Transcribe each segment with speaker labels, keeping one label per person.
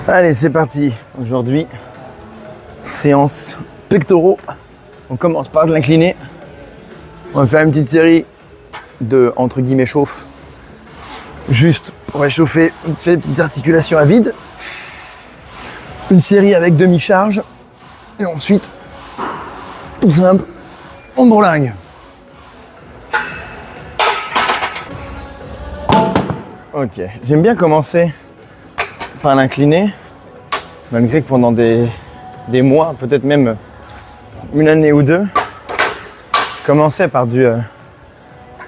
Speaker 1: Allez, c'est parti. Aujourd'hui, séance pectoraux. On commence par de l'incliné. On va faire une petite série de, entre guillemets, chauffe. Juste pour réchauffer vite fait des petites articulations à vide. Une série avec demi-charge. Et ensuite, tout simple, on bourlingue. Ok, j'aime bien commencer par l'incliné, malgré que pendant des mois, peut-être même une année ou deux, je commençais par du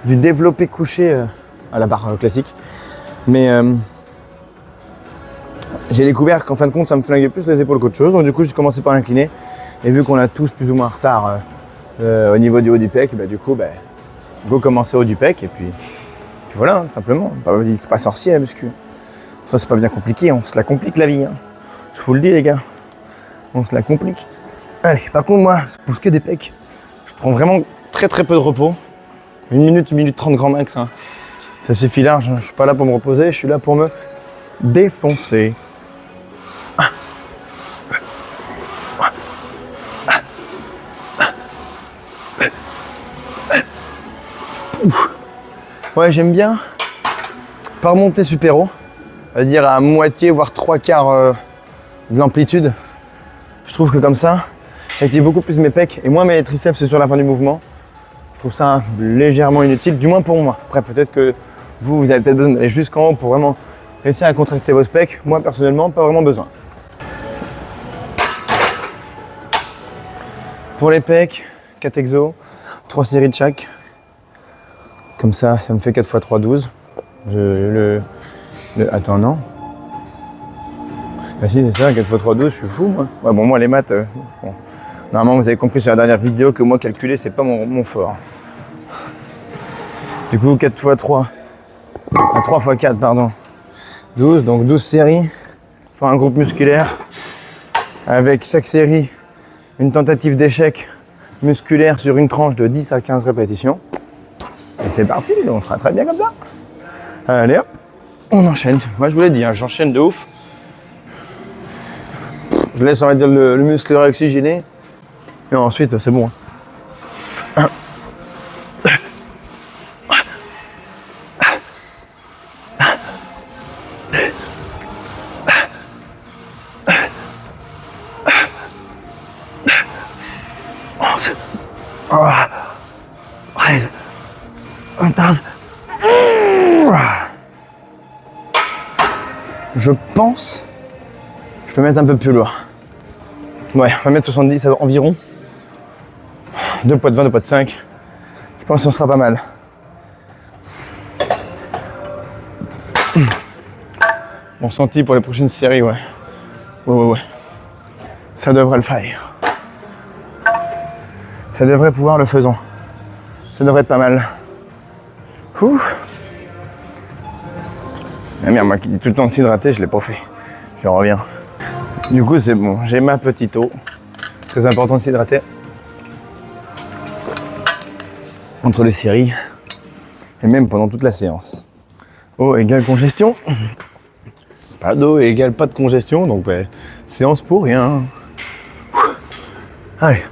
Speaker 1: développé couché à la barre classique. Mais j'ai découvert qu'en fin de compte, ça me flinguait plus les épaules qu'autre chose. Donc du coup, j'ai commencé par l'incliné. Et vu qu'on a tous plus ou moins en retard au niveau du haut du pec, du coup, go commencer au haut du pec. Et puis voilà, tout simplement. C'est pas sorcier la muscu. Ça, c'est pas bien compliqué, on se la complique la vie. Hein. Je vous le dis, les gars. On se la complique. Allez, par contre, moi, pour ce qui est des pecs, je prends vraiment très peu de repos. 1 minute 30 grand max. Hein. Ça suffit large. Hein. Je suis pas là pour me reposer, je suis là pour me défoncer. Ouais, j'aime bien pas remonter super haut, c'est-à-dire à moitié voire 3/4 de l'amplitude. Je trouve que comme ça, j'active beaucoup plus mes pecs et moins mes triceps sur la fin du mouvement. Je trouve ça légèrement inutile, du moins pour moi. Après, peut-être que vous avez peut-être besoin d'aller jusqu'en haut pour vraiment réussir à contracter vos pecs. Moi, personnellement, pas vraiment besoin. Pour les pecs, 4 exos, 3 séries de chaque. Comme ça me fait 4 x 3, 12. Attends, non. Ah si, c'est ça, 4 x 3, 12, je suis fou, moi. Ouais, bon, moi, les maths, bon. Normalement, vous avez compris sur la dernière vidéo que moi, calculer, c'est pas mon fort. Du coup, 4 x 3, 3 x 4, pardon. 12, donc 12 séries pour un groupe musculaire. Avec chaque série, une tentative d'échec musculaire sur une tranche de 10 à 15 répétitions. Et c'est parti, on sera très bien comme ça. Allez hop, on enchaîne. Moi je vous l'ai dit, hein, j'enchaîne de ouf. Je laisse, on va dire, le muscle réoxygéné. Et ensuite, c'est bon. Hein. Je pense je peux mettre un peu plus loin. Ouais, on va mettre 70 environ. 2 poids de 20, 2 poids de 5. Je pense qu'on sera pas mal. Bon senti pour les prochaines séries, ouais. Ouais. Ça devrait le faire. Ça devrait pouvoir le faisons. Ça devrait être pas mal. Ouf. Ah merde, moi qui dis tout le temps de s'hydrater, je l'ai pas fait. Je reviens. Du coup, c'est bon. J'ai ma petite eau. Très important de s'hydrater. Entre les séries. Et même pendant toute la séance. Eau égale congestion. Pas d'eau égale pas de congestion. Donc, séance pour rien. Allez.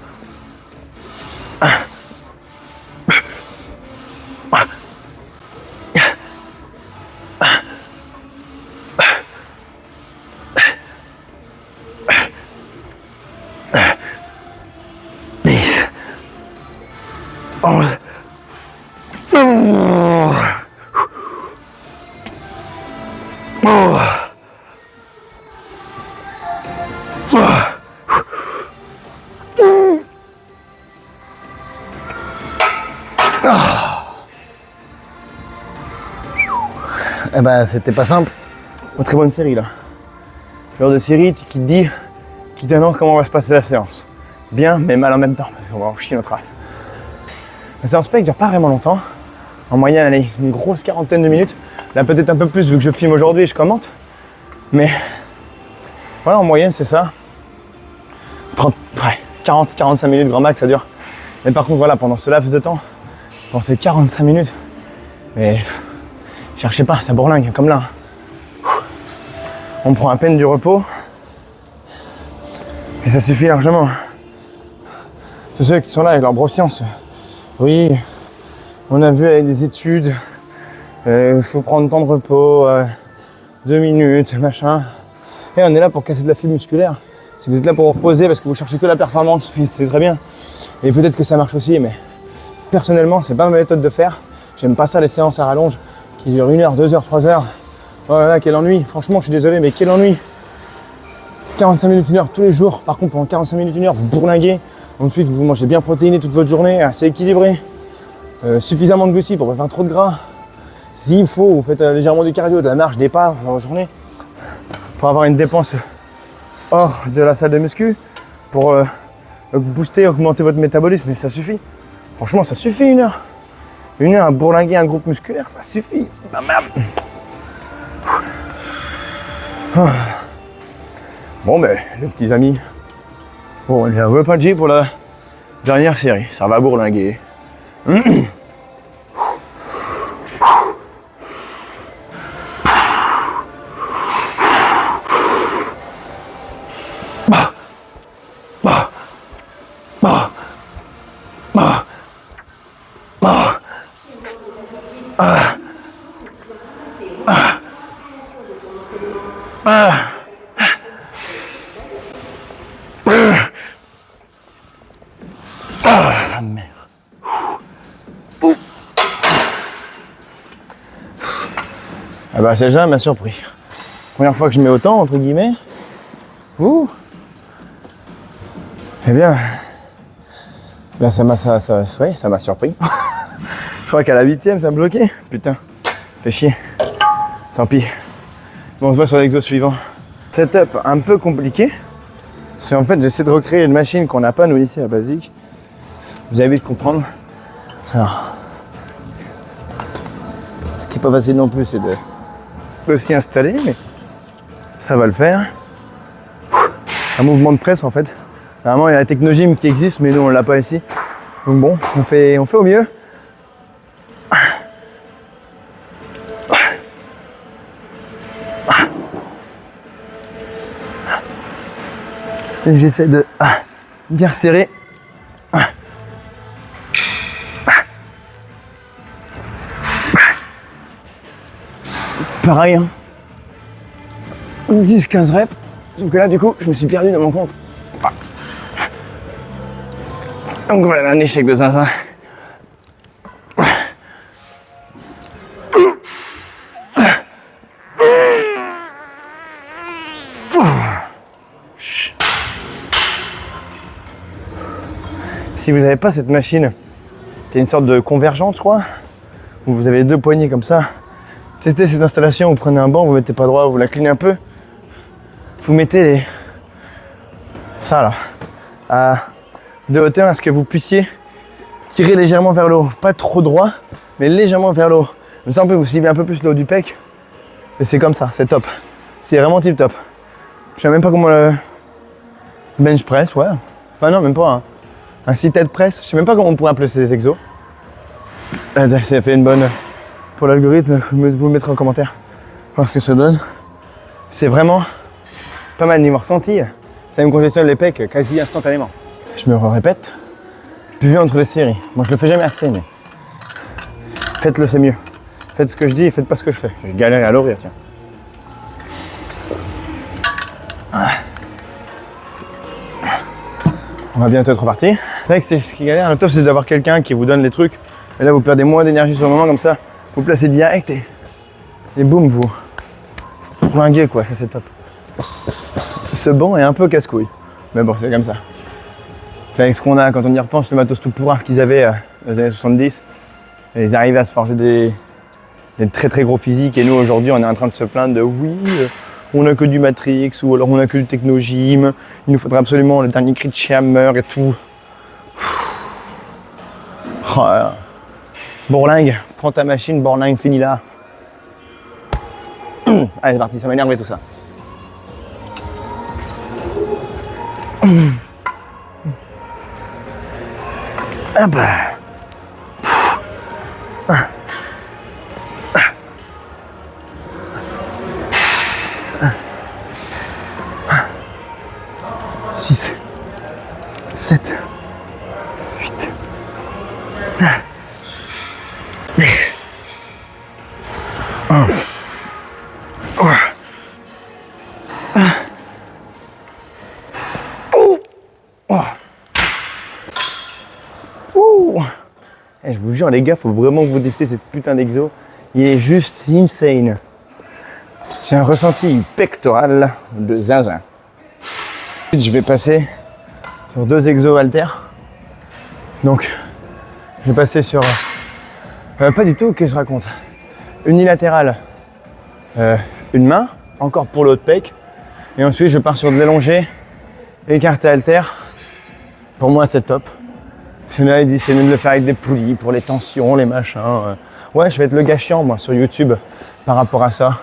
Speaker 1: Eh ben, c'était pas simple. Une très bonne série là. Genre de série qui t'annonce comment va se passer la séance. Bien, mais mal en même temps, parce qu'on va en chier notre race. La séance pec dure pas vraiment longtemps. En moyenne, allez, une grosse quarantaine de minutes. Là, peut-être un peu plus vu que je filme aujourd'hui et je commente. Mais voilà, en moyenne, c'est ça. 40-45 minutes grand max, ça dure. Mais par contre, voilà, pendant ce laps de temps, pendant ces 45 minutes, mais cherchez pas, ça bourlingue comme là. On prend à peine du repos. Et ça suffit largement. Tous ceux qui sont là avec leur broscience. Oui, on a vu avec des études, il faut prendre temps de repos, 2 minutes, machin. Et on est là pour casser de la fibre musculaire. Si vous êtes là pour vous reposer parce que vous cherchez que la performance, c'est très bien. Et peut-être que ça marche aussi, mais personnellement, c'est pas ma méthode de faire. J'aime pas ça, les séances à rallonge qui durent 1 heure, 2 heures, 3 heures. Oh là là, quel ennui. Franchement, je suis désolé, mais quel ennui. 45 minutes, 1 heure tous les jours. Par contre, pendant 45 minutes, 1 heure, vous bourlinguez. Ensuite, vous mangez bien protéiné toute votre journée, assez équilibré. Suffisamment de glucides pour pas faire trop de gras. S'il faut, vous faites légèrement du cardio, de la marche, des pas dans la journée. Pour avoir une dépense hors de la salle de muscu. Pour booster, augmenter votre métabolisme. Et ça suffit. Franchement, ça suffit 1 heure. 1 heure à bourlinguer un groupe musculaire, ça suffit. Bam bam. Bon ben, les petits amis. Bon, il est reparti pour la dernière série. Ça va bourlinguer. Ah, merde. Ah bah c'est déjà m'a surpris. Première fois que je mets autant, entre guillemets. Ouh. Eh bien, ça m'a surpris. Je crois qu'à la 8e, ça me bloquait. Putain, fait chier. Tant pis. Bon, on se voit sur l'exo suivant. Setup un peu compliqué. C'est en fait, j'essaie de recréer une machine qu'on n'a pas nous ici à Basique. Vous avez vite comprendre. Alors, ce qui n'est pas facile non plus, c'est de s'y installer, mais ça va le faire. Un mouvement de presse en fait. Normalement, il y a la technogym qui existe, mais nous on l'a pas ici. Donc bon, on fait au mieux. Et j'essaie de bien serrer. Pareil, hein. 10-15 reps. Sauf que là, du coup, je me suis perdu dans mon compte. Donc voilà, un échec de zinzin. Si vous n'avez pas cette machine, c'est une sorte de convergente, je crois, où vous avez 2 poignées comme ça. Testez cette installation, vous prenez un banc, vous mettez pas droit, vous la clinez un peu. Vous mettez ça là, à de hauteur à ce que vous puissiez tirer légèrement vers le haut. Pas trop droit, mais légèrement vers le haut. Comme ça, on peut vous cibler un peu plus le haut du pec. Et c'est comme ça, c'est top. C'est vraiment tip top. Je sais même pas comment le bench press, ouais. Enfin non, même pas un sit-head press. Je sais même pas comment on pourrait appeler ces exos. Ça fait une bonne... Pour l'algorithme, vous le mettrez en commentaire. Voir ce que ça donne. C'est vraiment pas mal niveau ressenti. Ça me congestionne les pecs quasi instantanément. Je me répète. Buvez entre les séries. Moi je le fais jamais assez, mais faites-le, c'est mieux. Faites ce que je dis et faites pas ce que je fais. Je galère à l'ouvrir, tiens. On va bientôt être reparti. C'est vrai que c'est ce qui galère. Le top, c'est d'avoir quelqu'un qui vous donne les trucs. Et là, vous perdez moins d'énergie sur le moment, comme ça. Vous placez direct et boum, vous bourlinguez quoi, ça c'est top. Ce banc est un peu casse-couille, mais bon, c'est comme ça. Avec ce qu'on a, quand on y repense, le matos tout pourrave qu'ils avaient dans les années 70, et ils arrivaient à se forger des très très gros physiques, et nous aujourd'hui, on est en train de se plaindre de oui, on n'a que du Matrix, ou alors on n'a que du Technogym, il nous faudrait absolument le dernier cri de chez Hammer et tout. Oh là là. Bourlingue, prends ta machine, bourlingue, finis là. Allez, c'est parti, ça m'a énervé tout ça. Ah bah. 6, 7, 8, 9, 1. Et je vous jure les gars, faut vraiment que vous testez cette putain d'exo. Il est juste insane. J'ai un ressenti pectoral de zinzin. Je vais passer sur 2 exos haltères. Donc, je vais passer sur... pas du tout, qu'est-ce que je raconte? Unilatéral, une main, encore pour l'autre pec. Et ensuite, je pars sur de l'allongé, écarté haltère. Pour moi, c'est top. Je m'avais dit, c'est mieux de le faire avec des poulies pour les tensions, les machins. Ouais, je vais être le gars chiant, moi, sur YouTube, par rapport à ça.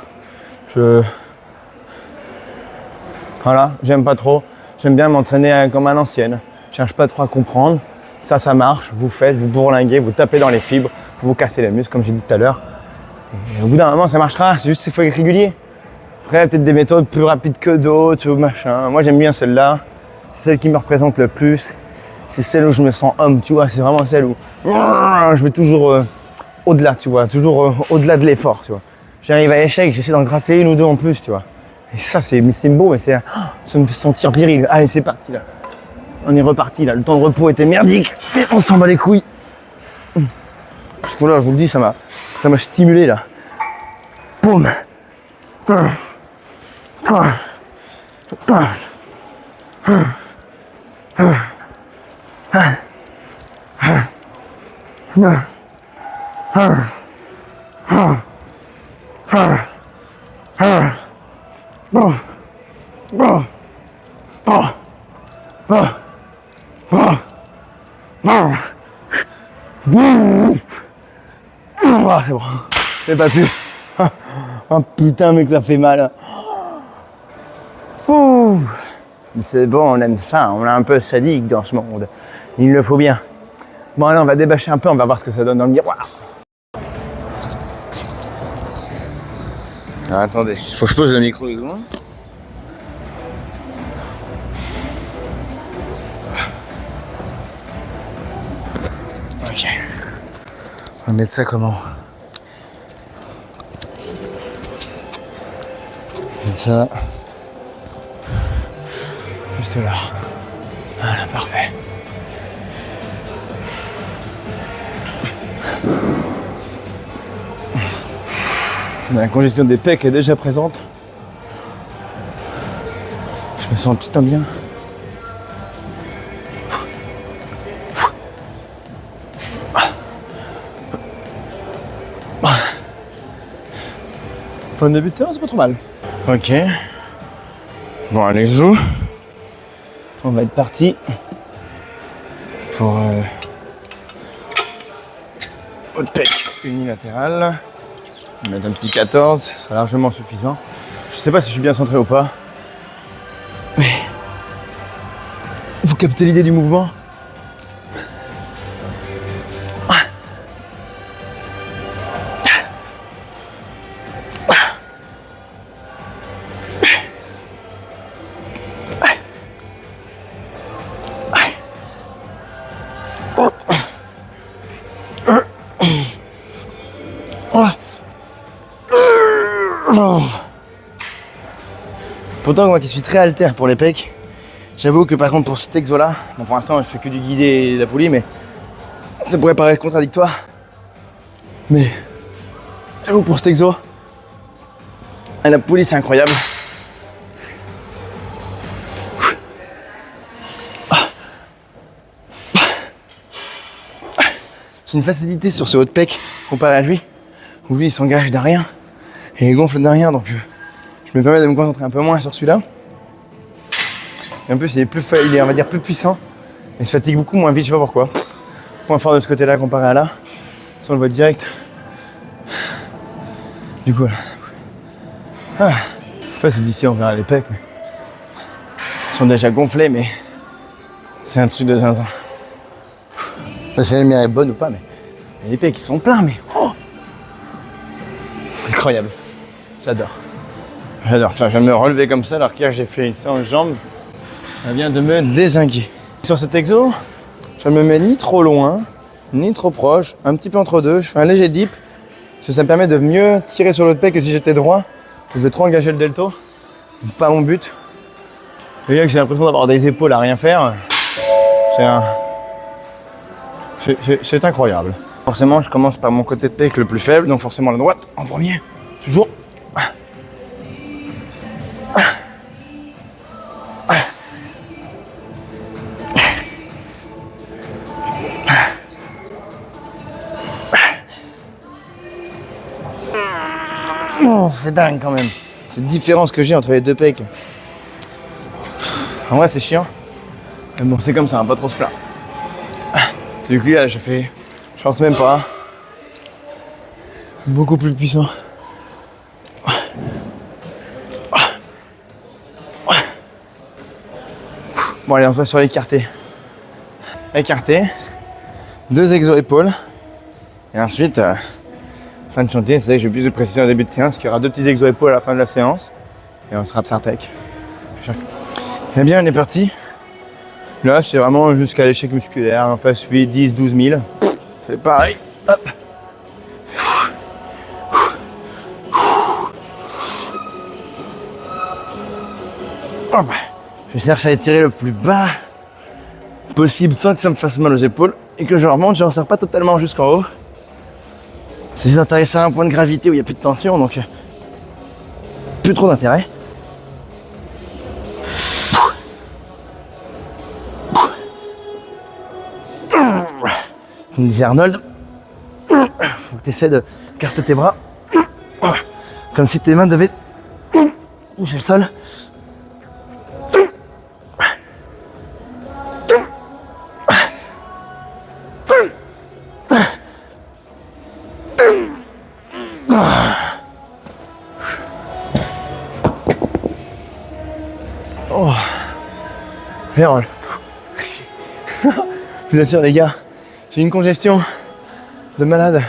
Speaker 1: Voilà, j'aime pas trop. J'aime bien m'entraîner comme à l'ancienne. Je cherche pas trop à comprendre. Ça marche. Vous faites, vous bourlinguez, vous tapez dans les fibres, vous cassez les muscles, comme j'ai dit tout à l'heure. Et au bout d'un moment, ça marchera. C'est juste qu'il faut être régulier. Après, peut-être des méthodes plus rapides que d'autres, machin. Moi, j'aime bien celle-là. C'est celle qui me représente le plus. C'est celle où je me sens homme, tu vois. C'est vraiment celle où je vais toujours au-delà, tu vois. Toujours au-delà de l'effort, tu vois. J'arrive à l'échec, j'essaie d'en gratter une ou deux en plus, tu vois. Et ça, c'est beau, mais ça me fait sentir viril. Allez, c'est parti, là. On est reparti, là. Le temps de repos était merdique. Mais on s'en bat les couilles. Parce que là, je vous le dis, ça m'a stimulé, là. Boum. C'est bon, j'ai pas pu. Oh putain mec, ça fait mal. Ouh. Mais c'est bon, on aime ça, on est un peu sadique dans ce monde. Il le faut bien. Bon allez, on va débâcher un peu, on va voir ce que ça donne dans le miroir. Alors, attendez, il faut que je pose le micro de loin. Ok. On va mettre ça comment? Comme ça. Juste là. Voilà, parfait. La congestion des pecs est déjà présente. Je me sens putain bien. Pour un début de séance, c'est pas trop mal. Ok. Bon, allez, zo. On va être parti pour haut de pec unilatéral. On va mettre un petit 14, ce sera largement suffisant. Je sais pas si je suis bien centré ou pas. Mais vous captez l'idée du mouvement? Pourtant moi qui suis très halter pour les pecs, j'avoue que par contre pour cet exo là, bon, pour l'instant je fais que du guidé et de la poulie, mais ça pourrait paraître contradictoire. Mais j'avoue pour cet exo, la poulie c'est incroyable. J'ai une facilité sur ce haut de pec comparé à lui, où lui il s'engage derrière et il gonfle derrière, donc je me permets de me concentrer un peu moins sur celui-là. Et en plus, il est on va dire plus puissant. Et il se fatigue beaucoup moins vite, je sais pas pourquoi. Point fort de ce côté-là comparé à là. Ça, on le voit direct. Du coup, là. Ah. Je sais pas si d'ici on verra les pecs, mais ils sont déjà gonflés, mais c'est un truc de zinzin. Je sais pas si la lumière est bonne ou pas, mais les pecs ils sont pleins, mais oh, incroyable. J'adore. J'adore. Enfin, je viens de me relever comme ça alors qu'hier j'ai fait une séance jambes. Ça vient de me dézinguer. Sur cet exo, je ne me mets ni trop loin, ni trop proche, un petit peu entre deux. Je fais un léger dip, parce que ça me permet de mieux tirer sur l'autre pec que si j'étais droit. Je vais trop engager le delto, pas mon but. Le gars que j'ai l'impression d'avoir des épaules à rien faire, c'est incroyable. Forcément, je commence par mon côté de pec le plus faible, donc forcément la droite en premier, toujours. Oh, c'est dingue quand même, cette différence que j'ai entre les deux pecs. En vrai, c'est chiant. Mais bon, c'est comme ça, hein, pas trop se plaindre. Du coup, là, je pense même pas. Beaucoup plus puissant. Bon, allez, on va sur l'écarté. Écarté. 2 exo-épaules. Et ensuite, fin de chantier, c'est vrai que j'ai plus de précision au début de séance, qu'il y aura 2 petits exo-épaules à la fin de la séance. Et on sera Psartec. Eh bien, on est parti. Là, c'est vraiment jusqu'à l'échec musculaire. En phase 8, 10, 12 000. C'est pareil. Hop. Hop. Je cherche à étirer le plus bas possible sans que ça me fasse mal aux épaules et que je remonte, je ne resserre pas totalement jusqu'en haut. C'est juste intéressant à un point de gravité où il n'y a plus de tension, donc plus trop d'intérêt. Tu me disais Arnold, faut que tu essaies de carter tes bras comme si tes mains devaient toucher le sol. Oh, merde. Je vous assure les gars, j'ai une congestion de malade.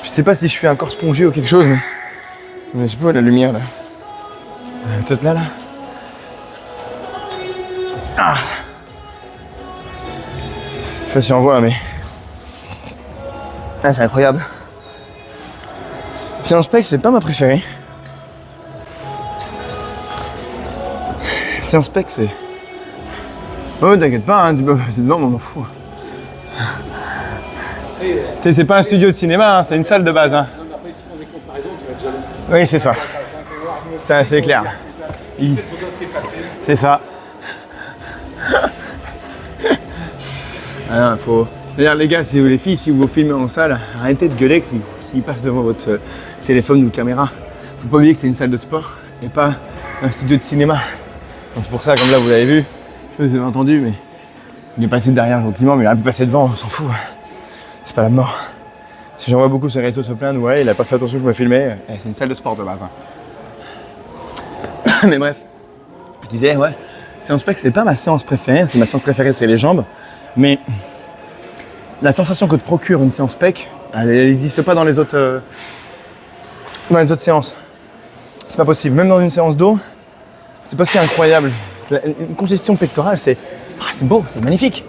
Speaker 1: Je sais pas si je suis encore spongieux ou quelque chose, mais je sais pas la lumière là. Peut-être là. Ah. Je sais pas si on voit mais. Ah, c'est incroyable. Séance pec, c'est pas ma préférée. Séance pec, c'est. Oh, t'inquiète pas, hein, c'est dedans, mais on m'en fout. C'est pas un studio de cinéma, hein, c'est une salle de base. Hein.
Speaker 2: Non, mais après, ils se font des comparaisons, tu vas déjà le.
Speaker 1: Oui, c'est ça. C'est clair. C'est ça. Alors, faut. D'ailleurs, les gars, si vous les filles, si vous vous filmez en salle, arrêtez de gueuler s'ils passent devant votre téléphone ou caméra. Faut pas oublier que c'est une salle de sport et pas un studio de cinéma. Donc c'est pour ça, comme là vous l'avez vu, je vous ai entendu, mais il est passé derrière gentiment, mais il aurait pu passer devant, on s'en fout. C'est pas la mort. Si j'en vois beaucoup sur les réseaux se plaindre, ouais, il a pas fait attention que je me filmais, c'est une salle de sport de base. Hein. Mais bref, je disais, ouais, séance pec, c'est pas ma séance préférée, ma séance préférée c'est les jambes, mais la sensation que te procure une séance pec, elle n'existe pas dans les autres séances. C'est pas possible, même dans une séance dos, c'est pas si incroyable. Une congestion pectorale, c'est beau, c'est magnifique.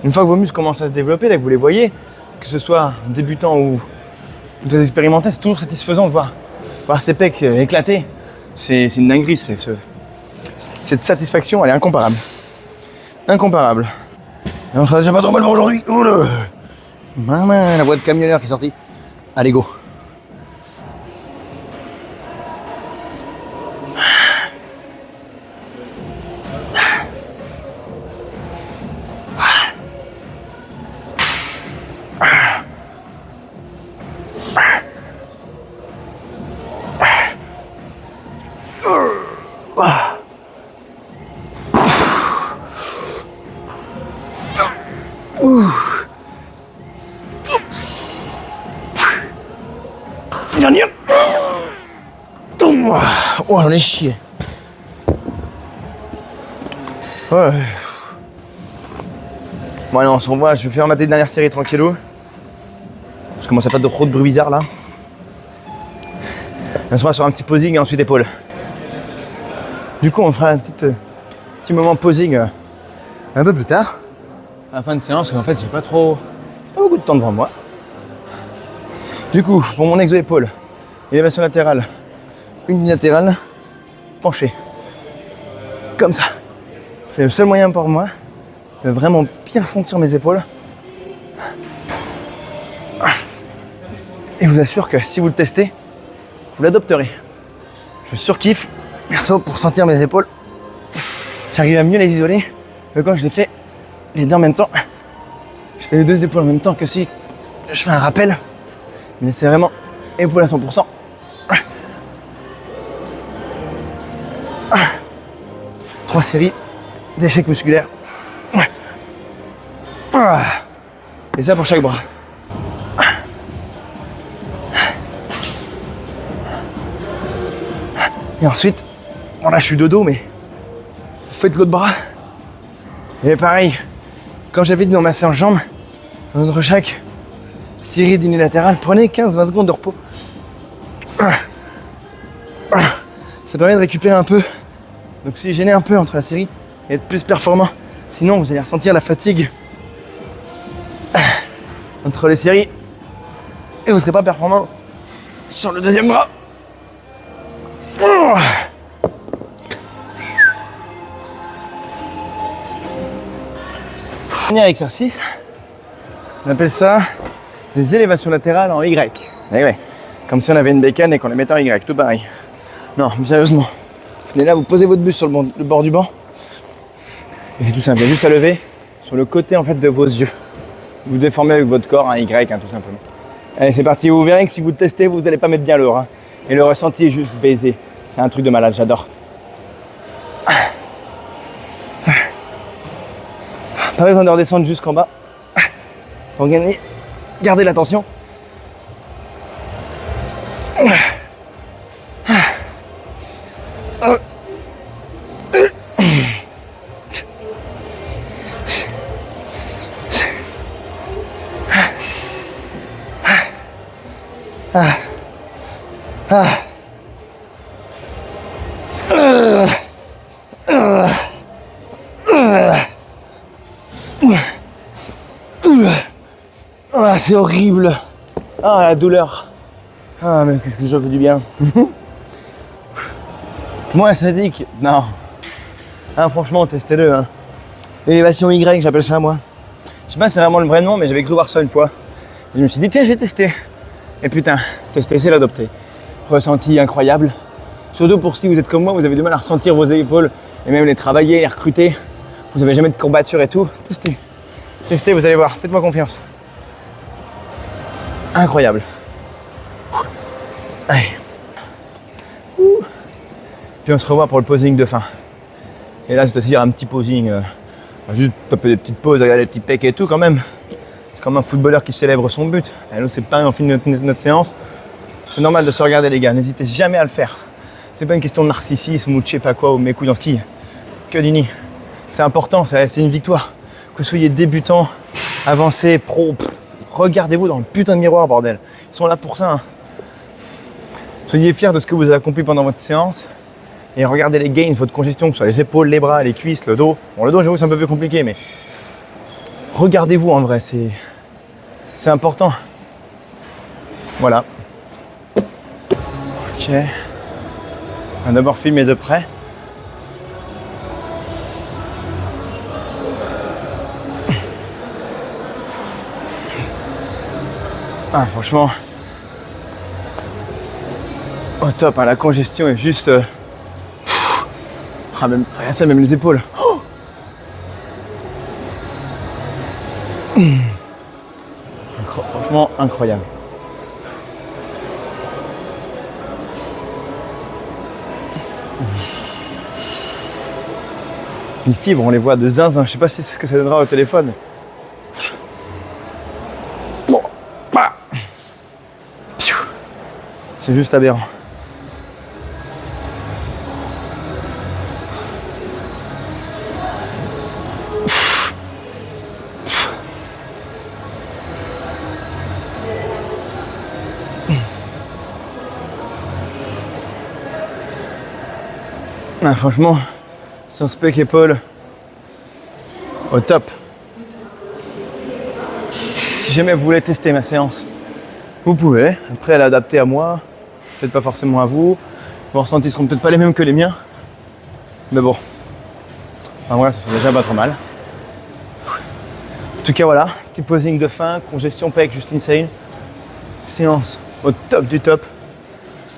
Speaker 1: Une fois que vos muscles commencent à se développer, là que vous les voyez, que ce soit débutant ou des expérimentés, c'est toujours satisfaisant de voir ces pecs éclater. C'est une dinguerie, cette satisfaction, elle est incomparable. Incomparable. Et on sera déjà pas trop mal aujourd'hui. Oh là. Maman, la voix de camionneur qui est sortie. Allez, go. Oh, j'en ai chié. Ouais. Bon allez, on se revoit, je vais faire ma dernière série tranquillou. Je commence à faire trop de bruit bizarre là. On se voit sur un petit posing et ensuite épaule. Du coup on fera une petite petit moment posing un peu plus tard, à la fin de séance, où en fait j'ai pas beaucoup de temps devant moi. Du coup, pour mon exo-épaule, élévation latérale, unilatérale, penché. Comme ça. C'est le seul moyen pour moi de vraiment bien sentir mes épaules. Et je vous assure que si vous le testez, vous l'adopterez. Je surkiffe, perso, pour sentir mes épaules. J'arrive à mieux les isoler que quand je les fais les deux en même temps. Je fais les deux épaules en même temps que si je fais un rappel. Mais c'est vraiment épaule à 100%. 3 séries d'échecs musculaires. Et ça pour chaque bras. Et ensuite, bon là je suis de dos, mais vous faites l'autre bras. Et pareil, comme j'avais dit dans ma séance jambes, entre chaque série d'unilatérales, prenez 15-20 secondes de repos. Ça permet de récupérer un peu, d'oxygéner un peu entre la série et être plus performant. Sinon, vous allez ressentir la fatigue entre les séries et vous ne serez pas performant sur le deuxième bras. Dernier exercice, on appelle ça des élévations latérales en Y. Et ouais, comme si on avait une bécane et qu'on les mettait en Y, tout pareil. Non, mais sérieusement, vous venez là, vous posez votre buste sur le bord du banc. Et c'est tout simple, il y a juste à lever sur le côté en fait de vos yeux. Vous déformez avec votre corps un Y, tout simplement. Allez, c'est parti, vous verrez que si vous le testez, vous n'allez pas mettre bien l'eau. Et le ressenti est juste baisé. C'est un truc de malade, j'adore. Pas besoin de redescendre jusqu'en bas. Pour garder la tension. Ah, c'est horrible. Ah, la douleur. Ah, mais qu'est-ce que je fais du bien. Moi, sadique, non. Ah, franchement, testez-le. Hein. Élévation Y, j'appelle ça moi. Je sais pas si c'est vraiment le vrai nom, mais j'avais cru voir ça une fois. Et je me suis dit, tiens, je vais tester. Et putain, tester, c'est l'adopter. Ressenti incroyable. Surtout pour si vous êtes comme moi, vous avez du mal à ressentir vos épaules et même les travailler, les recruter. Vous n'avez jamais de courbature et tout. Testez. Testez, vous allez voir. Faites-moi confiance. Incroyable. Allez. Puis on se revoit pour le posing de fin. Et là, c'est aussi un petit posing. Juste taper des petites pauses, regarder les petits pecs et tout quand même. C'est comme un footballeur qui célèbre son but. Et nous, c'est pareil, on finit notre séance. C'est normal de se regarder, les gars. N'hésitez jamais à le faire. C'est pas une question de narcissisme ou de je sais pas quoi, ou mes couilles dans ski. Que Dini. C'est important, c'est une victoire. Que vous soyez débutant, avancé, pro. Regardez-vous dans le putain de miroir, bordel. Ils sont là pour ça. Hein. Soyez fiers de ce que vous avez accompli pendant votre séance. Et regardez les gains, votre congestion, que ce soit les épaules, les bras, les cuisses, le dos. Bon, le dos, j'avoue, c'est un peu plus compliqué, mais regardez-vous en vrai, c'est important. Voilà. Ok. On va d'abord filmer de près. Ah, franchement, au top, hein, la congestion est juste... même, rien ça, même les épaules. Oh franchement, incroyable. Les fibres, on les voit de zinzin. Je sais pas si c'est ce que ça donnera au téléphone. Bon, bah. C'est juste aberrant. Ah, franchement, C'est un spec épaule au top. Si jamais vous voulez tester ma séance, vous pouvez. Après, elle est adaptée à moi, peut-être pas forcément à vous. Vos ressentis seront peut-être pas les mêmes que les miens. Mais bon, enfin voilà, ça serait déjà pas trop mal. En tout cas voilà, petit posing de fin, congestion pec juste insane. Séance au top du top.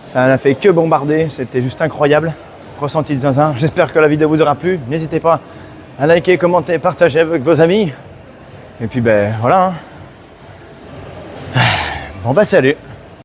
Speaker 1: Ça n'a fait que bombarder, c'était juste incroyable. Ressenti de zinzin. J'espère que la vidéo vous aura plu. N'hésitez pas à liker, commenter, partager avec vos amis. Et puis ben voilà. Bon bah salut.